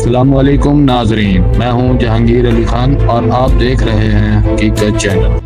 السلام علیکم ناظرین، میں ہوں جہانگیر علی خان اور آپ دیکھ رہے ہیں حقیقت چینل۔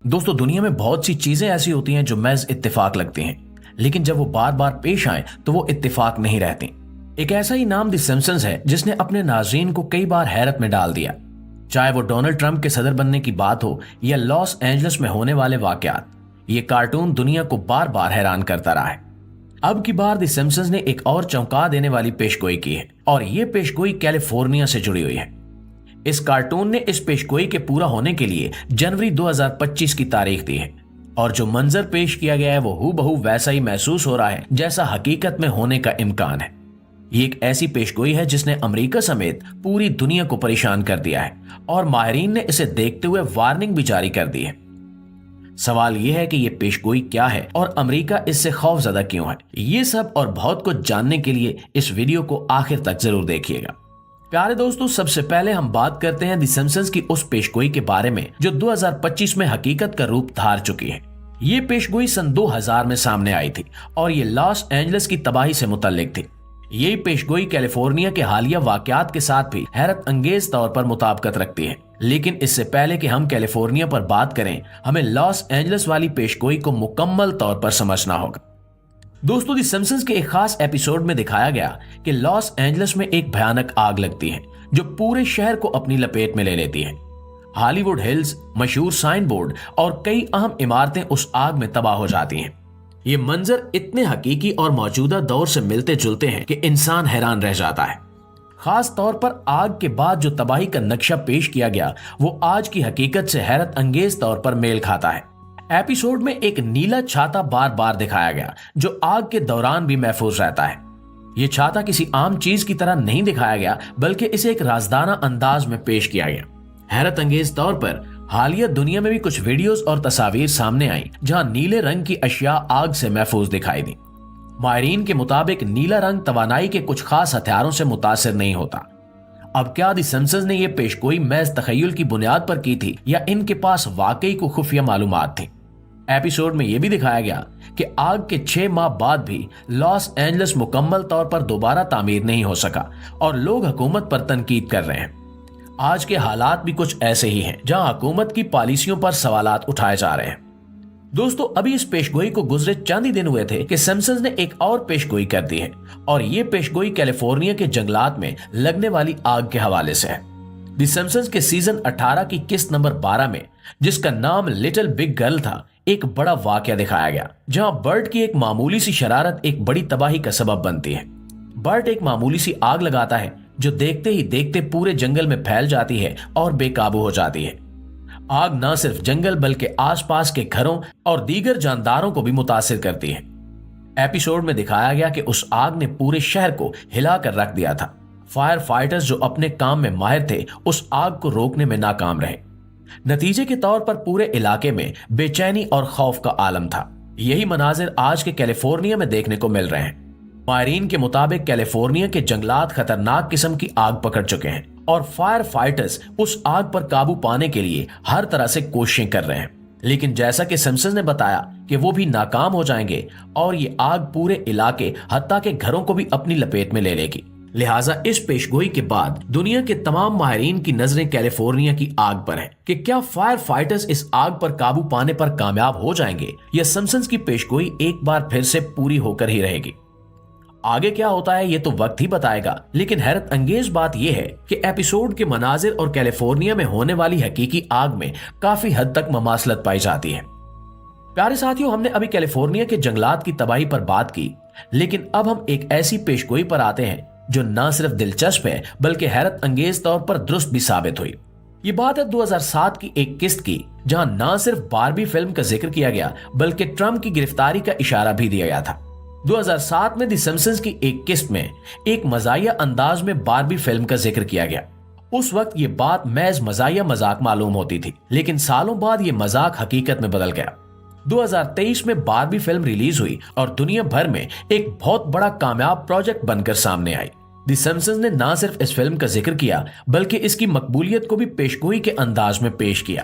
دوستو، دنیا میں بہت سی چیزیں ایسی ہوتی ہیں جو محض اتفاق لگتی ہیں، لیکن جب وہ بار بار پیش آئیں تو وہ اتفاق نہیں رہتی۔ ایک ایسا ہی نام دی سمپسنز ہے جس نے اپنے ناظرین کو کئی بار حیرت میں ڈال دیا، چاہے وہ ڈونلڈ ٹرمپ کے صدر بننے کی بات ہو یا لاس اینجلس میں ہونے والے واقعات۔ یہ کارٹون دنیا کو بار بار حیران کرتا رہا ہے۔ اب کی بار دی سمپسنز نے ایک اور چونکا دینے والی پیشگوئی کی ہے، اور یہ پیشگوئی کیلیفورنیا سے جڑی ہوئی ہے۔ اس کارٹون نے اس پیشگوئی کے پورا ہونے کے لیے جنوری 2025 کی تاریخ دی ہے، اور جو منظر پیش کیا گیا ہے وہ ہو بہو ویسا ہی محسوس ہو رہا ہے جیسا حقیقت میں ہونے کا امکان ہے۔ یہ ایک ایسی پیشگوئی ہے جس نے امریکہ سمیت پوری دنیا کو پریشان کر دیا ہے، اور ماہرین نے اسے دیکھتے ہوئے وارننگ بھی جاری کر دی ہے۔ سوال یہ ہے کہ یہ پیشگوئی کیا ہے اور امریکہ اس سے خوف زدہ کیوں ہے؟ یہ سب اور بہت کچھ جاننے کے لیے اس ویڈیو کو آخر تک ضرور دیکھیے گا۔ پیارے دوستو، سب سے پہلے ہم بات کرتے ہیں دی سمپسنز کی اس پیشگوئی کے بارے میں جو 2025 میں حقیقت کا روپ دھار چکی ہے۔ یہ پیشگوئی سن 2000 میں سامنے آئی تھی اور یہ لاس اینجلس کی تباہی سے متعلق تھی۔ یہ پیشگوئی کیلیفورنیا کے حالیہ واقعات کے ساتھ بھی حیرت انگیز طور پر مطابقت رکھتی ہے، لیکن اس سے پہلے کہ ہم کیلیفورنیا پر بات کریں، ہمیں لاس اینجلس والی پیشگوئی کو مکمل طور پر سمجھنا ہوگا۔ دوستو، دی سمپسنز کے ایک خاص ایپیسوڈ میں دکھایا گیا کہ لاس اینجلس میں ایک بھیانک آگ لگتی ہے جو پورے شہر کو اپنی لپیٹ میں لے لیتی ہے۔ ہالی ووڈ ہلز، مشہور سائن بورڈ اور کئی اہم عمارتیں اس آگ میں تباہ ہو جاتی ہیں۔ یہ منظر اتنے حقیقی اور موجودہ دور سے ملتے جلتے ہیں کہ انسان حیران رہ جاتا ہے۔ خاص طور پر آگ کے بعد جو تباہی کا نقشہ پیش کیا گیا وہ آج کی حقیقت سے حیرت انگیز طور پر میل کھاتا ہے۔ ایپیسوڈ میں ایک نیلا چھاتا بار بار دکھایا گیا جو آگ کے دوران بھی محفوظ رہتا ہے۔ یہ چھاتا کسی عام چیز کی طرح نہیں دکھایا گیا بلکہ اسے ایک رازدانہ انداز میں پیش کیا گیا۔ حیرت انگیز طور پر حالیہ دنیا میں بھی کچھ ویڈیوز اور تصاویر سامنے آئیں جہاں نیلے رنگ کی اشیاء آگ سے محفوظ دکھائی دی۔ ماہرین کے مطابق نیلا رنگ توانائی کے کچھ خاص ہتھیاروں سے متاثر نہیں ہوتا۔ اب کیا دی سمپسنز نے یہ پیشگوئی محض تخیل کی بنیاد پر کی تھی یا ان کے پاس واقعی کو خفیہ معلومات تھی؟ ایپیسوڈ میں یہ بھی دکھایا گیا کہ آگ کے 6 ماہ بعد بھی لاس اینجلس مکمل طور پر دوبارہ تعمیر نہیں ہو سکا اور لوگ حکومت پر تنقید کر رہے ہیں۔ آج کے حالات بھی کچھ ایسے ہی ہیں جہاں حکومت کی پالیسیوں پر سوالات اٹھائے جا رہے ہیں۔ دوستو، ابھی اس پیشگوئی کو گزرے چند ہی دن ہوئے تھے کہ سمپسنز نے ایک اور پیشگوئی کر دی ہے، اور یہ پیشگوئی کیلیفورنیا کے جنگلات میں لگنے والی آگ کے حوالے سے ہے۔ دی سمپسنز کے سیزن 18 کی قسط نمبر 12 میں، جس کا نام لٹل بگ گرل تھا، ایک بڑا واقعہ دکھایا گیا جہاں برٹ کی ایک معمولی سی شرارت ایک بڑی تباہی کا سبب بنتی ہے۔ برٹ ایک معمولی سی آگ لگاتا ہے جو دیکھتے ہی دیکھتے پورے جنگل میں پھیل جاتی ہے اور بے قابو ہو جاتی ہے۔ آگ نہ صرف جنگل بلکہ آس پاس کے گھروں اور دیگر جانداروں کو بھی متاثر کرتی ہے۔ ایپیسوڈ میں دکھایا گیا کہ اس آگ نے پورے شہر کو ہلا کر رکھ دیا تھا۔ فائر فائٹرز جو اپنے کام میں ماہر تھے اس آگ کو روکنے میں ناکام رہے۔ نتیجے کے طور پر پورے علاقے میں بے چینی اور خوف کا عالم تھا۔ یہی مناظر آج کے کیلیفورنیا میں دیکھنے کو مل رہے ہیں۔ ماہرین کے مطابق کیلیفورنیا کے جنگلات خطرناک قسم کی آگ پکڑ چکے ہیں اور فائر فائٹرز اس آگ پر قابو پانے کے لیے ہر طرح سے کوششیں کر رہے ہیں، لیکن جیسا کہ سمپسنز نے بتایا کہ وہ بھی ناکام ہو جائیں گے اور یہ آگ پورے علاقے حتیٰ کہ گھروں کو بھی اپنی لپیٹ میں لے لے گی۔ لہٰذا اس پیشگوئی کے بعد دنیا کے تمام ماہرین کی نظریں کیلیفورنیا کی آگ پر ہیں کہ کیا فائر فائٹرز اس آگ پر قابو پانے پر کامیاب ہو جائیں گے یا سمپسنز کی پیشگوئی ایک بار پھر سے پوری ہو کر ہی رہے گی۔ آگے کیا ہوتا ہے یہ تو وقت ہی بتائے گا، لیکن حیرت انگیز بات یہ ہے کہ ایپیسوڈ کے مناظر اور کیلیفورنیا میں ہونے والی حقیقی آگ میں کافی حد تک مماثلت پائی جاتی ہے۔ پیارے ساتھیوں، ہم نے ابھی کیلیفورنیا کے جنگلات کی تباہی پر بات کی، لیکن اب ہم ایک ایسی پیشگوئی پر آتے ہیں جو نہ صرف دلچسپ ہے بلکہ حیرت انگیز طور پر درست بھی ثابت ہوئی۔ یہ بات ہے 2007 کی ایک قسط کی جہاں نہ صرف باربی فلم کا ذکر کیا گیا بلکہ ٹرمپ کی گرفتاری کا اشارہ بھی دیا گیا تھا۔ 2007 میں دی سمپسنز کی ایک قسط میں ایک مزاحیہ انداز میں باربی فلم کا ذکر کیا گیا۔ اس وقت یہ بات محض مزاحیہ مذاق معلوم ہوتی تھی، لیکن سالوں بعد یہ مذاق حقیقت میں بدل گیا۔ 2023 میں باربی فلم ریلیز ہوئی اور دنیا بھر میں ایک بہت بڑا کامیاب پروجیکٹ بن کر سامنے آئی۔ دی سمپسنز نے نہ صرف اس فلم کا ذکر کیا بلکہ اس کی مقبولیت کو بھی پیشگوئی کے انداز میں پیش کیا۔